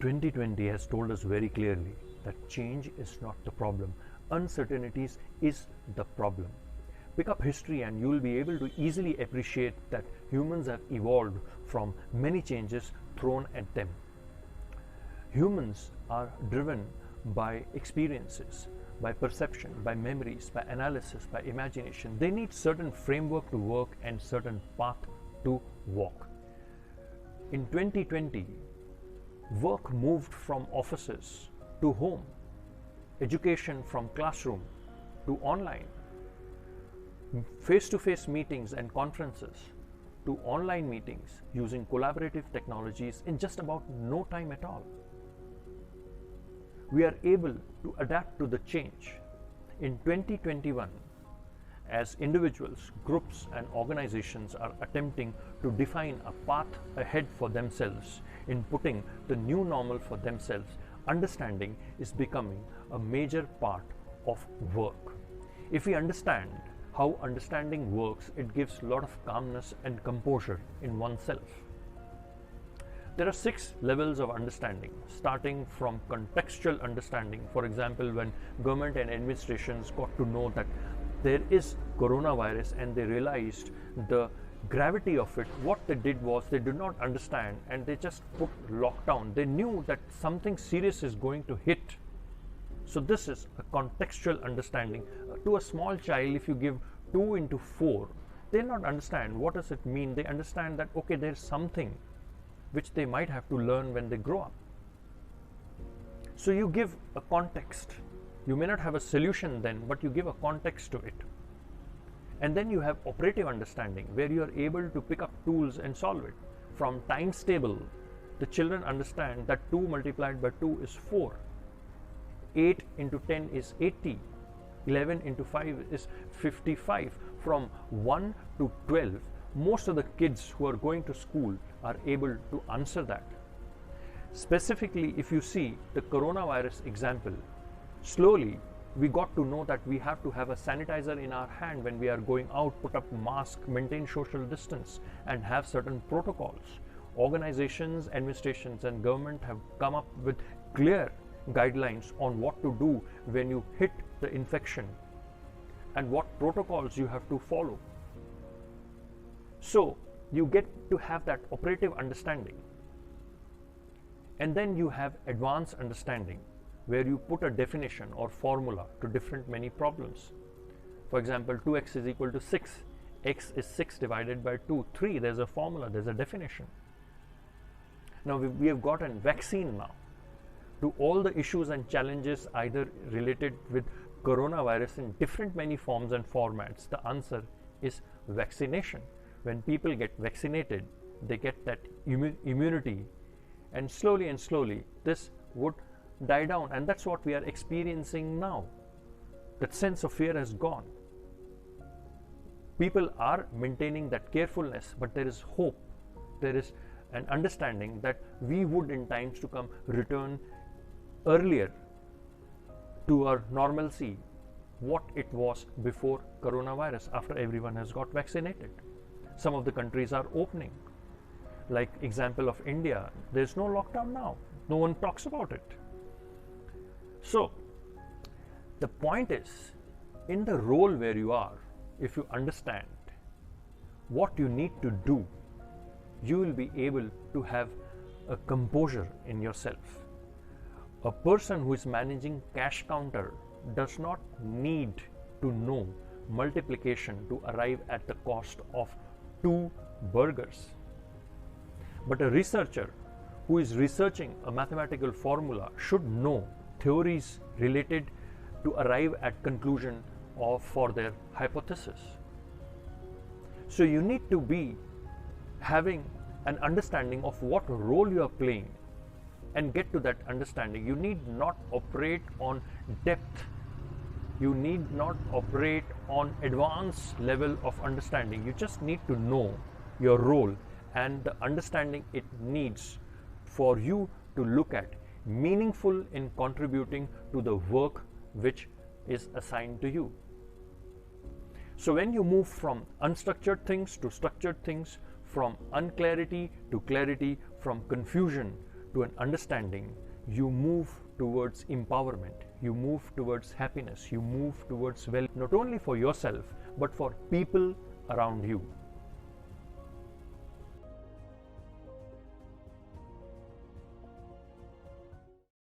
2020 has told us very clearly that change is not the problem. Uncertainties is the problem. Pick up history and you will be able to easily appreciate that humans have evolved from many changes thrown at them. Humans are driven by experiences, by perception, by memories, by analysis, by imagination. They need certain framework to work and certain path to walk. In 2020, work moved from offices to home, education from classroom to online, face-to-face meetings and conferences to online meetings using collaborative technologies in just about no time at all. We are able to adapt to the change. In 2021, as individuals, groups and organizations are attempting to define a path ahead for themselves in putting the new normal for themselves, understanding is becoming a major part of work. If we understand how understanding works, it gives a lot of calmness and composure in oneself. There are 6 levels of understanding, starting from contextual understanding. For example, when government and administrations got to know that there is coronavirus and they realized the gravity of it, what they did was they did not understand and they just put lockdown. They knew that something serious is going to hit. So this is a contextual understanding. To a small child, if you give 2 into 4, they'll not understand what does it mean. They understand that, okay, there's something which they might have to learn when they grow up. So you give a context. You may not have a solution then, but you give a context to it. And then you have operative understanding, where you are able to pick up tools and solve it. From times table, the children understand that 2 multiplied by 2 is 4. 8 into 10 is 80. 11 into 5 is 55. From 1 to 12, most of the kids who are going to school are able to answer that. Specifically, if you see the coronavirus example, slowly we got to know that we have to have a sanitizer in our hand when we are going out, put up mask, maintain social distance and have certain protocols. Organizations, administrations and government have come up with clear guidelines on what to do when you hit the infection and what protocols you have to follow. So you get to have that operative understanding. And then you have advanced understanding, where you put a definition or formula to different many problems. For example, 2x is equal to 6. X is 6 divided by 2. 3, there's a formula, there's a definition. Now we have got a vaccine now to all the issues and challenges either related with coronavirus in different many forms and formats. The answer is vaccination. When people get vaccinated, they get that immunity, and slowly this would die down, and that's what we are experiencing now. That sense of fear has gone. People are maintaining that carefulness, but there is hope. There is an understanding that we would in times to come return earlier to our normalcy, what it was before coronavirus, after everyone has got vaccinated. Some of the countries are opening. Like example of India, there's no lockdown now. No one talks about it. So the point is, in the role where you are, if you understand what you need to do, you will be able to have a composure in yourself. A person who is managing cash counter does not need to know multiplication to arrive at the cost of 2 burgers. But a researcher who is researching a mathematical formula should know theories related to arrive at conclusion for their hypothesis. So you need to be having an understanding of what role you are playing and get to that understanding. You need not operate on depth. You need not operate on advanced level of understanding. You just need to know your role and the understanding it needs for you to look at meaningful in contributing to the work which is assigned to you. So when you move from unstructured things to structured things, from unclarity to clarity, from confusion to an understanding, you move towards empowerment, you move towards happiness, you move towards well, not only for yourself, but for people around you.